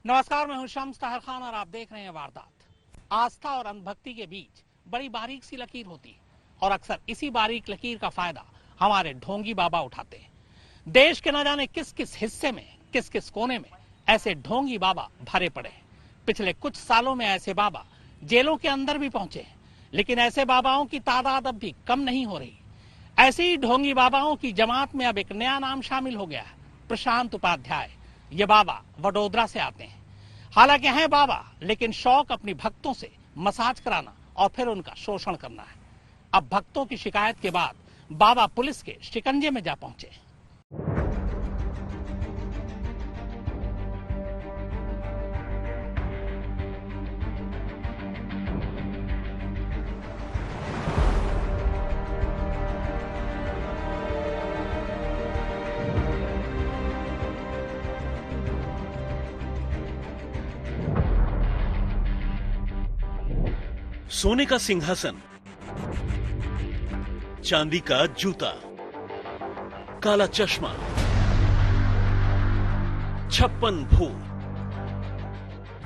नमस्कार, मैं हूं शम्स ताहिर खान और आप देख रहे हैं वारदात। आस्था और अंधभक्ति के बीच बड़ी बारीक सी लकीर होती है और अक्सर इसी बारीक लकीर का फायदा हमारे ढोंगी बाबा उठाते हैं। देश के न जाने किस किस हिस्से में, किस किस कोने में ऐसे ढोंगी बाबा भरे पड़े हैं। पिछले कुछ सालों में ऐसे बाबा जेलों के अंदर भी पहुंचे हैं, लेकिन ऐसे बाबाओं की तादाद अब भी कम नहीं हो रही। ऐसे ही ढोंगी बाबाओं की जमात में अब एक नया नाम शामिल हो गया है, प्रशांत उपाध्याय। ये बाबा वडोदरा से आते हैं। हालांकि हैं बाबा, लेकिन शौक अपनी भक्तों से मसाज कराना और फिर उनका शोषण करना है। अब भक्तों की शिकायत के बाद बाबा पुलिस के शिकंजे में जा पहुंचे। सोने का सिंहासन, चांदी का जूता, काला चश्मा, 56 भूत,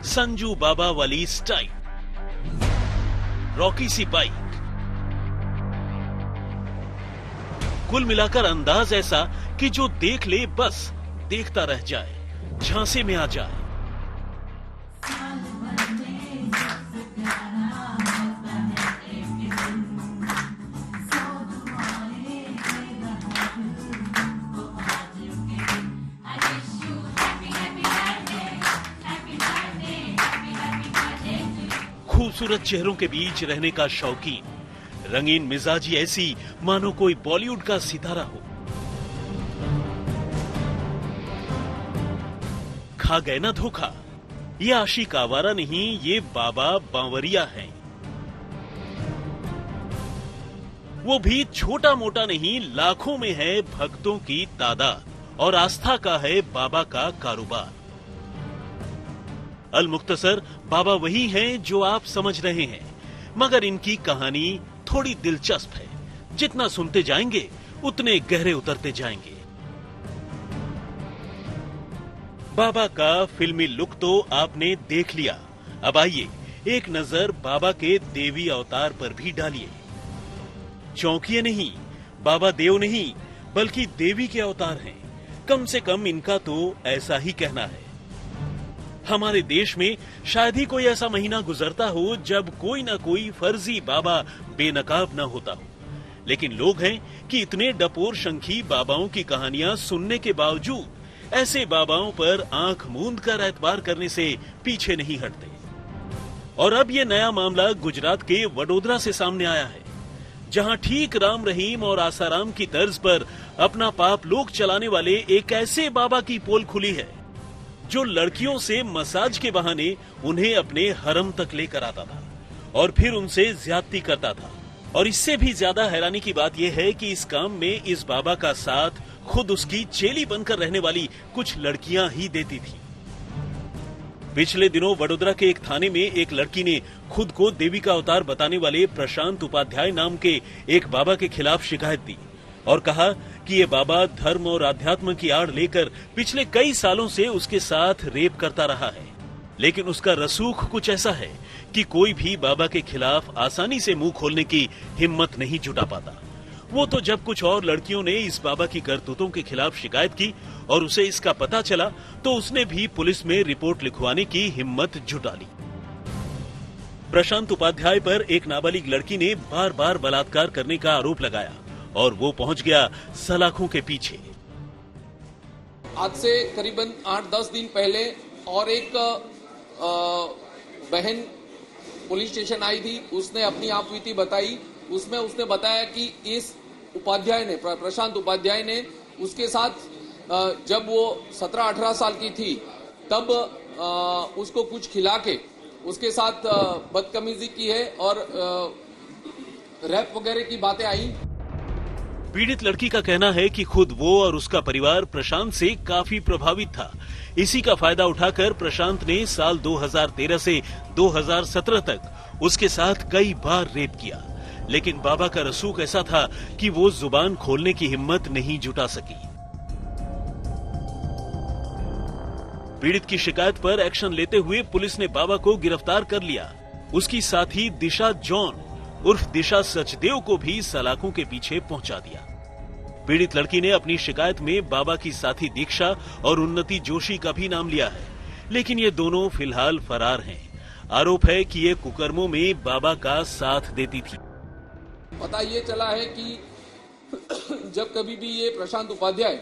संजू बाबा वाली स्टाइल, रॉकी सी बाइक, कुल मिलाकर अंदाज ऐसा कि जो देख ले बस देखता रह जाए, झांसे में आ जाए। खूबसूरत चेहरों के बीच रहने का शौकीन, रंगीन मिजाजी ऐसी मानो कोई बॉलीवुड का सितारा हो। खा गए ना धोखा, ये आशिक आवारा नहीं, ये बाबा बांवरिया हैं। वो भी छोटा मोटा नहीं, लाखों में है भक्तों की तादाद और आस्था का है बाबा का कारोबार। अल मुख्तसर बाबा वही हैं जो आप समझ रहे हैं, मगर इनकी कहानी थोड़ी दिलचस्प है। जितना सुनते जाएंगे उतने गहरे उतरते जाएंगे। बाबा का फिल्मी लुक तो आपने देख लिया, अब आइए एक नजर बाबा के देवी अवतार पर भी डालिए। चौंकिए नहीं, बाबा देव नहीं बल्कि देवी के अवतार हैं। कम से कम इनका तो ऐसा ही कहना है। हमारे देश में शायद ही कोई ऐसा महीना गुजरता हो जब कोई ना कोई फर्जी बाबा बेनकाब न होता हो, लेकिन लोग हैं कि इतने डपोर शंखी बाबाओं की कहानियां सुनने के बावजूद ऐसे बाबाओं पर आंख मूंद कर एतबार करने से पीछे नहीं हटते। और अब ये नया मामला गुजरात के वडोदरा से सामने आया है, जहां ठीक राम रहीम और आसाराम की तर्ज पर अपना पाप लोक चलाने वाले एक ऐसे बाबा की पोल खुली है जो लड़कियों से मसाज के बहाने उन्हें अपने हरम तक लेकर आता था और फिर उनसे ज्यादती करता था। और इससे भी ज्यादा हैरानी की बात यह है कि इस काम में इस बाबा का साथ खुद उसकी चेली बनकर रहने वाली कुछ लड़कियां ही देती थी। पिछले दिनों वडोदरा के एक थाने में एक लड़की ने खुद को देवी का अवतार बताने वाले प्रशांत उपाध्याय नाम के एक बाबा के खिलाफ शिकायत दी और कहा कि ये बाबा धर्म और आध्यात्म की आड़ लेकर पिछले कई सालों से उसके साथ रेप करता रहा है। लेकिन उसका रसूख कुछ ऐसा है कि कोई भी बाबा के खिलाफ आसानी से मुंह खोलने की हिम्मत नहीं जुटा पाता। वो तो जब कुछ और लड़कियों ने इस बाबा की करतूतों के खिलाफ शिकायत की और उसे इसका पता चला तो उसने भी पुलिस में रिपोर्ट लिखवाने की हिम्मत जुटा ली। प्रशांत उपाध्याय पर एक नाबालिग लड़की ने बार बार बलात्कार करने का आरोप लगाया और वो पहुंच गया सलाखों के पीछे। आज से करीबन 8-10 दिन पहले और एक बहन पुलिस स्टेशन आई थी, उसने अपनी आपबीती बताई। उसमें उसने बताया कि इस उपाध्याय ने, प्रशांत उपाध्याय ने उसके साथ जब वो 17-18 साल की थी तब उसको कुछ खिला के उसके साथ बदतमीजी की है और रैप वगैरह की बातें आई। पीड़ित लड़की का कहना है कि खुद वो और उसका परिवार प्रशांत से काफी प्रभावित था। इसी का फायदा उठाकर प्रशांत ने साल 2013 से 2017 तक उसके साथ कई बार रेप किया, लेकिन बाबा का रसूख ऐसा था कि वो जुबान खोलने की हिम्मत नहीं जुटा सकी। पीड़ित की शिकायत पर एक्शन लेते हुए पुलिस ने बाबा को गिरफ्तार कर लिया। उसकी साथी दिशा जॉन उर्फ दिशा सचदेव को भी सलाखों के पीछे पहुंचा दिया। पीड़ित लड़की ने अपनी शिकायत में बाबा की साथी दीक्षा और उन्नति जोशी का भी नाम लिया है, लेकिन ये दोनों फिलहाल फरार हैं। आरोप है कि ये कुकर्मों में बाबा का साथ देती थी। पता ये चला है कि जब कभी भी ये प्रशांत उपाध्याय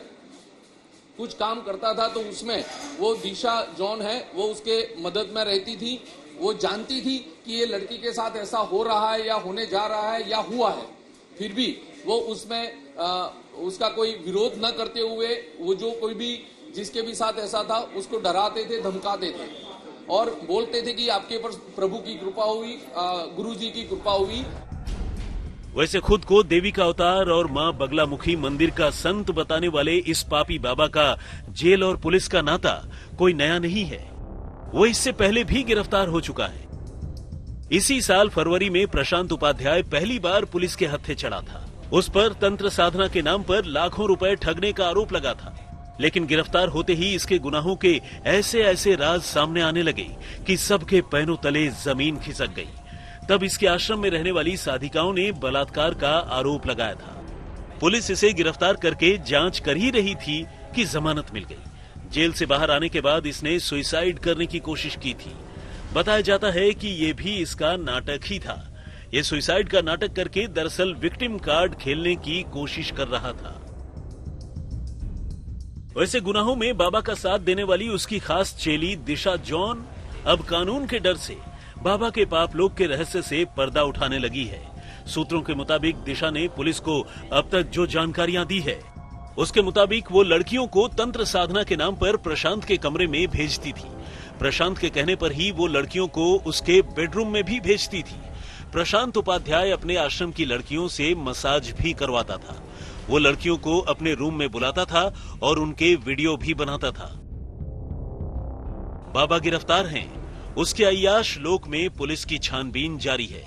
कुछ काम करता था तो उसमें वो दिशा जॉन है वो उसके मदद में रहती थी। वो जानती थी कि ये लड़की के साथ ऐसा हो रहा है या होने जा रहा है या हुआ है, फिर भी वो उसमें उसका कोई विरोध न करते हुए वो जो कोई भी जिसके भी साथ ऐसा था उसको डराते थे, धमकाते थे और बोलते थे कि आपके ऊपर प्रभु की कृपा हुई, गुरु जी की कृपा हुई। वैसे खुद को देवी का अवतार और मां बगलामुखी मंदिर का संत बताने वाले इस पापी बाबा का जेल और पुलिस का नाता कोई नया नहीं है। वो इससे पहले भी गिरफ्तार हो चुका है। इसी साल फरवरी में प्रशांत उपाध्याय पहली बार पुलिस के हत्थे चढ़ा था। उस पर तंत्र साधना के नाम पर लाखों रुपए ठगने का आरोप लगा था, लेकिन गिरफ्तार होते ही इसके गुनाहों के ऐसे ऐसे राज सामने आने लगे कि सबके पैरों तले जमीन खिसक गई। तब इसके आश्रम में रहने वाली साधिकाओं ने बलात्कार का आरोप लगाया था। पुलिस इसे गिरफ्तार करके जांच कर ही रही थी कि जमानत मिल गई। जेल से बाहर आने के बाद इसने सुसाइड करने की कोशिश की थी। बताया जाता है कि ये भी इसका नाटक ही था। ये सुसाइड का नाटक करके दरअसल विक्टिम कार्ड खेलने की कोशिश कर रहा था। वैसे गुनाहों में बाबा का साथ देने वाली उसकी खास चेली दिशा जॉन अब कानून के डर से बाबा के पाप लोक के रहस्य से पर्दा उठाने लगी है। सूत्रों के मुताबिक दिशा ने पुलिस को अब तक जो जानकारियां दी है उसके मुताबिक वो लड़कियों को तंत्र साधना के नाम पर प्रशांत के कमरे में भेजती थी। प्रशांत के कहने पर ही वो लड़कियों को उसके बेडरूम में भी भेजती थी। प्रशांत उपाध्याय अपने आश्रम की लड़कियों से मसाज भी करवाता था। वो लड़कियों को अपने रूम में बुलाता था और उनके वीडियो भी बनाता था। बाबा गिरफ्तार हैं। उसके अय्याश लोक में पुलिस की छानबीन जारी है।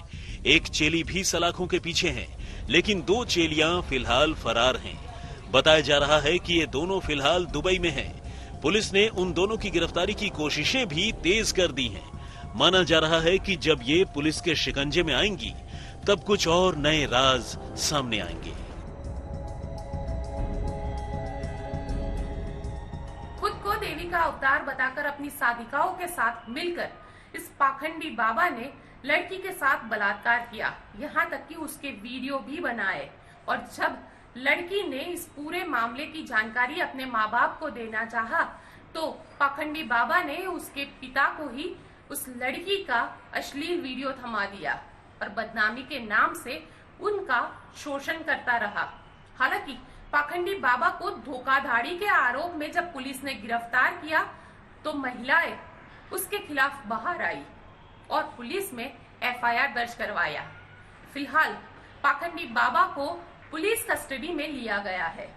एक चेली भी सलाखों के पीछे है, लेकिन 2 चेलियां फिलहाल फरार हैं। बताया जा रहा है कि ये दोनों फिलहाल दुबई में हैं। पुलिस ने उन दोनों की गिरफ्तारी की कोशिशें भी तेज कर दी हैं। माना जा रहा है कि जब ये पुलिस के शिकंजे में आएंगी तब कुछ और नए राज सामने आएंगे। खुद को देवी का अवतार बताकर अपनी साधिकाओं के साथ मिलकर इस पाखंडी बाबा ने लड़की के साथ बलात्कार किया, यहाँ तक कि उसके वीडियो भी बनाए। और जब लड़की ने इस पूरे मामले की जानकारी अपने माँ बाप को देना चाहा तो पाखंडी बाबा ने उसके पिता को ही उस लड़की का अश्लील वीडियो थमा दिया और बदनामी के नाम से उनका शोषण करता रहा। हालांकि पाखंडी बाबा को धोखाधड़ी के आरोप में जब पुलिस ने गिरफ्तार किया तो महिलाएं उसके खिलाफ बाहर आई और पुलिस में एफआईआर दर्ज करवाया। फिलहाल पाखंडी बाबा को पुलिस कस्टडी में लिया गया है।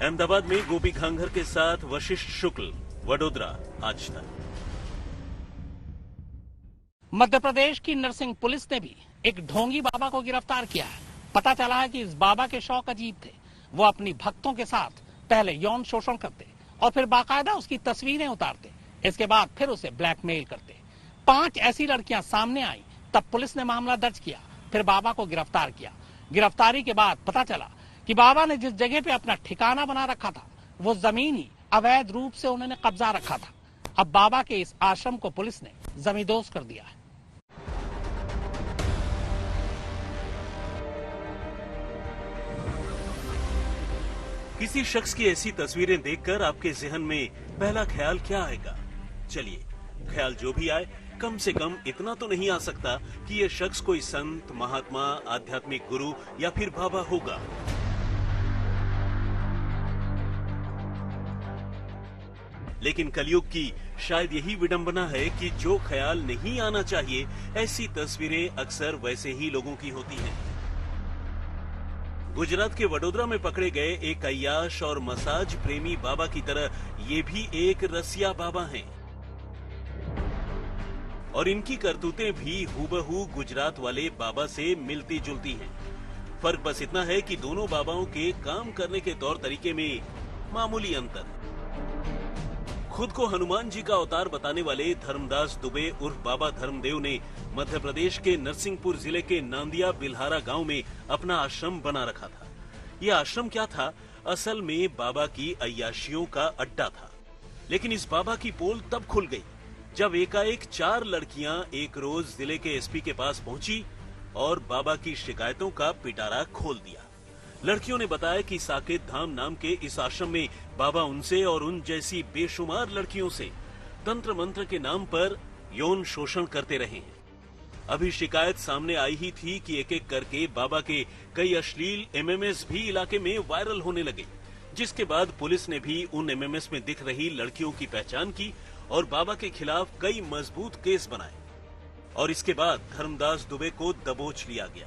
अहमदाबाद में गोपी खांघर के साथ वशिष्ठ शुक्ल, वडोदरा, आज तक। मध्य प्रदेश की नरसिंह पुलिस ने भी एक ढोंगी बाबा को गिरफ्तार किया है। पता चला है कि इस बाबा के शौक अजीब थे। वो अपनी भक्तों के साथ पहले यौन शोषण करते और फिर बाकायदा उसकी तस्वीरें उतारते, इसके बाद फिर उसे ब्लैकमेल करते। 5 ऐसी लड़कियां सामने आई, तब पुलिस ने मामला दर्ज किया, फिर बाबा को गिरफ्तार किया। गिरफ्तारी के बाद पता चला कि बाबा ने जिस जगह पे अपना ठिकाना बना रखा था वो जमीन ही अवैध रूप से उन्होंने कब्जा रखा था। अब बाबा के इस आश्रम को पुलिस ने जमींदोज कर दिया है। किसी शख्स की ऐसी तस्वीरें देखकर आपके जहन में पहला ख्याल क्या आएगा? चलिए, ख्याल जो भी आए, कम से कम इतना तो नहीं आ सकता कि यह शख्स कोई संत, महात्मा, आध्यात्मिक गुरु या फिर बाबा होगा। लेकिन कलयुग की शायद यही विडंबना है कि जो ख्याल नहीं आना चाहिए, ऐसी तस्वीरें अक्सर वैसे ही लोगों की होती हैं। गुजरात के वडोदरा में पकड़े गए एक अय्याश और मसाज प्रेमी बाबा की तरह ये भी एक रसिया बाबा हैं और इनकी करतूतें भी हूबहू गुजरात वाले बाबा से मिलती जुलती हैं। फर्क बस इतना है कि दोनों बाबाओं के काम करने के तौर तरीके में मामूली अंतर। खुद को हनुमान जी का अवतार बताने वाले धर्मदास दुबे उर्फ बाबा धर्मदेव ने मध्य प्रदेश के नरसिंहपुर जिले के नांदिया बिल्हारा गांव में अपना आश्रम बना रखा था। यह आश्रम क्या था? असल में बाबा की अय्याशियों का अड्डा था। लेकिन इस बाबा की पोल तब खुल गई जब एकाएक 4 लड़कियां एक रोज जिले के एसपी के पास पहुंची और बाबा की शिकायतों का पिटारा खोल दिया। लड़कियों ने बताया कि साकेत धाम नाम के इस आश्रम में बाबा उनसे और उन जैसी बेशुमार लड़कियों से तंत्र मंत्र के नाम पर यौन शोषण करते रहे हैं। अभी शिकायत सामने आई ही थी कि एक एक करके बाबा के कई अश्लील एमएमएस भी इलाके में वायरल होने लगे, जिसके बाद पुलिस ने भी उन एमएमएस में दिख रही लड़कियों की पहचान की और बाबा के खिलाफ कई मजबूत केस बनाए। और इसके बाद धर्मदास दुबे को दबोच लिया गया।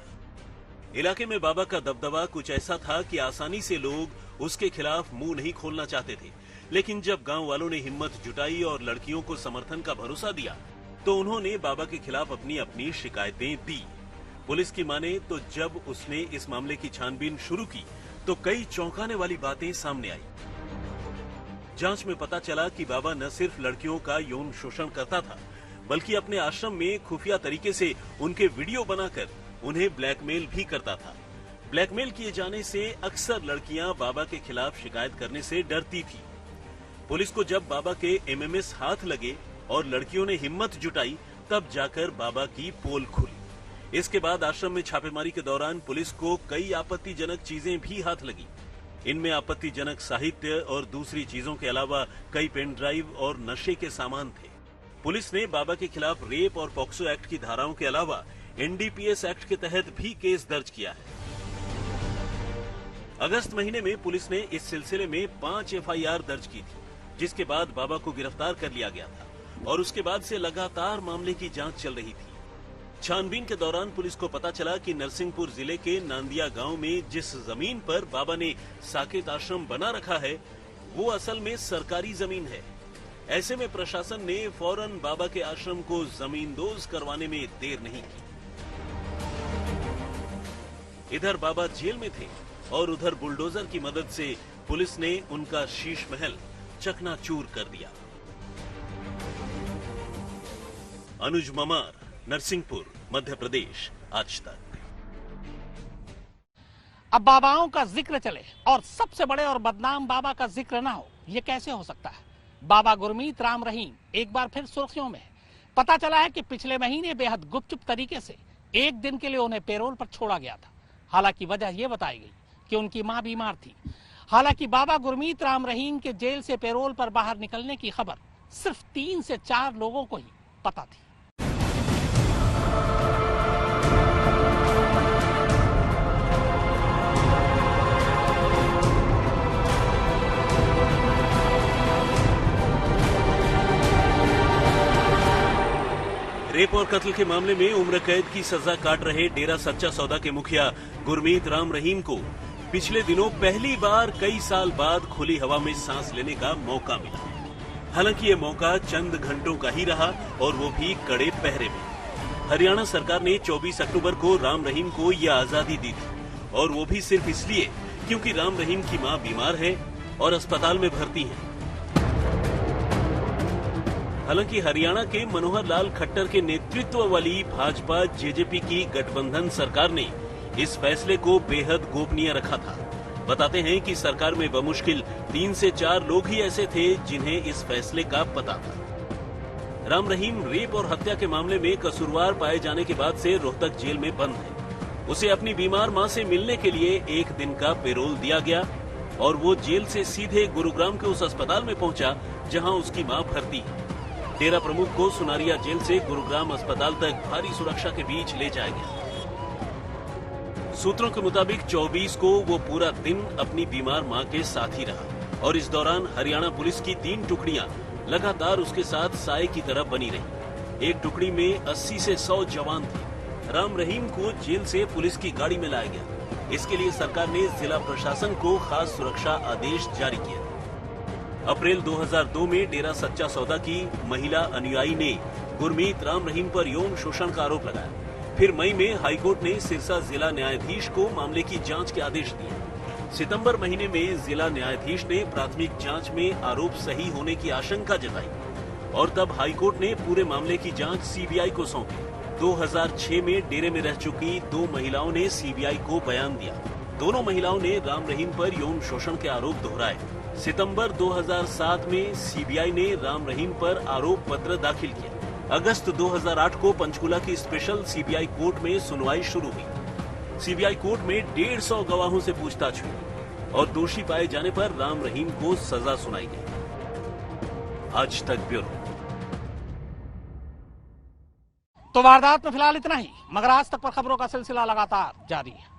इलाके में बाबा का दबदबा कुछ ऐसा था कि आसानी से लोग उसके खिलाफ मुंह नहीं खोलना चाहते थे। लेकिन जब गांव वालों ने हिम्मत जुटाई और लड़कियों को समर्थन का भरोसा दिया तो उन्होंने बाबा के खिलाफ अपनी अपनी शिकायतें दी। पुलिस की माने तो जब उसने इस मामले की छानबीन शुरू की तो कई चौंकाने वाली बातें सामने आई। जांच में पता चला कि बाबा न सिर्फ लड़कियों का यौन शोषण करता था, बल्कि अपने आश्रम में खुफिया तरीके से उनके वीडियो बनाकर उन्हें ब्लैकमेल भी करता था। ब्लैकमेल किए जाने से अक्सर लड़कियां बाबा के खिलाफ शिकायत करने से डरती थी। पुलिस को जब बाबा के एमएमएस हाथ लगे और लड़कियों ने हिम्मत जुटाई तब जाकर बाबा की पोल खुली। इसके बाद आश्रम में छापेमारी के दौरान पुलिस को कई आपत्तिजनक चीजें भी हाथ लगी। इनमें आपत्तिजनक साहित्य और दूसरी चीजों के अलावा कई पेन ड्राइव और नशे के सामान थे। पुलिस ने बाबा के खिलाफ रेप और पॉक्सो एक्ट की धाराओं के अलावा एनडीपीएस एक्ट के तहत भी केस दर्ज किया है। अगस्त महीने में पुलिस ने इस सिलसिले में 5 एफआईआर दर्ज की थी, जिसके बाद बाबा को गिरफ्तार कर लिया गया था और उसके बाद से लगातार मामले की जांच चल रही थी। छानबीन के दौरान पुलिस को पता चला कि नरसिंहपुर जिले के नांदिया गांव में जिस जमीन पर बाबा ने साकेत आश्रम बना रखा है वो असल में सरकारी जमीन है। ऐसे में प्रशासन ने फौरन बाबा के आश्रम को जमींदोज करवाने में देर नहीं की। इधर बाबा जेल में थे और उधर बुलडोजर की मदद से पुलिस ने उनका शीश महल चकनाचूर कर दिया। अनुज ममार, नरसिंहपुर, मध्य प्रदेश, आज तक। अब बाबाओं का जिक्र चले और सबसे बड़े और बदनाम बाबा का जिक्र ना हो, ये कैसे हो सकता है? बाबा गुरमीत राम रहीम एक बार फिर सुर्खियों में है। पता चला है कि पिछले महीने बेहद गुपचुप तरीके से एक दिन के लिए उन्हें पेरोल पर छोड़ा गया था। हालांकि वजह यह बताई गई कि उनकी मां बीमार थी। हालांकि बाबा गुरमीत राम रहीम के जेल से पेरोल पर बाहर निकलने की खबर सिर्फ 3 से 4 लोगों को ही पता थी। रेप और कत्ल के मामले में उम्र कैद की सजा काट रहे डेरा सच्चा सौदा के मुखिया गुरमीत राम रहीम को पिछले दिनों पहली बार कई साल बाद खुली हवा में सांस लेने का मौका मिला। हालांकि ये मौका चंद घंटों का ही रहा और वो भी कड़े पहरे में। हरियाणा सरकार ने 24 अक्टूबर को राम रहीम को यह आजादी दी थी और वो भी सिर्फ इसलिए क्योंकि राम रहीम की मां बीमार है और अस्पताल में भर्ती है। हालांकि हरियाणा के मनोहर लाल खट्टर के नेतृत्व वाली भाजपा जेजेपी की गठबंधन सरकार ने इस फैसले को बेहद गोपनीय रखा था। बताते हैं कि सरकार में बमुश्किल 3 से 4 लोग ही ऐसे थे जिन्हें इस फैसले का पता था। राम रहीम रेप और हत्या के मामले में कसूरवार पाए जाने के बाद से रोहतक जेल में बंद है। उसे अपनी बीमार मां से मिलने के लिए 1 दिन का पेरोल दिया गया और वो जेल से सीधे गुरुग्राम के उस अस्पताल में पहुंचा जहां उसकी मां भर्ती है। डेरा प्रमुख को सुनारिया जेल से गुरुग्राम अस्पताल तक भारी सुरक्षा के बीच ले जाया गया। सूत्रों के मुताबिक 24 को वो पूरा दिन अपनी बीमार मां के साथ ही रहा और इस दौरान हरियाणा पुलिस की 3 टुकड़ियां लगातार उसके साथ साए की तरह बनी रही। एक टुकड़ी में 80 से 100 जवान थे। राम रहीम को जेल से पुलिस की गाड़ी में लाया गया। इसके लिए सरकार ने जिला प्रशासन को खास सुरक्षा आदेश जारी किया। अप्रैल 2002 में डेरा सच्चा सौदा की महिला अनुयायी ने गुरमीत राम रहीम पर यौन शोषण का आरोप लगाया। फिर मई में हाईकोर्ट ने सिरसा जिला न्यायाधीश को मामले की जांच के आदेश दिए। सितंबर महीने में जिला न्यायाधीश ने प्राथमिक जांच में आरोप सही होने की आशंका जताई और तब हाईकोर्ट ने पूरे मामले की जांच सीबीआई को सौंपी। 2006 में डेरे में रह चुकी 2 महिलाओं ने सीबीआई को बयान दिया। दोनों महिलाओं ने राम रहीम पर यौन शोषण के आरोप दोहराए। सितंबर 2007 में सीबीआई ने राम रहीम पर आरोप पत्र दाखिल किया। अगस्त 2008 को पंचकुला की स्पेशल सीबीआई कोर्ट में सुनवाई शुरू हुई। सीबीआई कोर्ट में 150 गवाहों से पूछताछ हुई और दोषी पाए जाने पर राम रहीम को सजा सुनाई गई। आज तक ब्यूरो। तो वारदात में फिलहाल इतना ही, मगर आज तक पर खबरों का सिलसिला लगातार जारी है।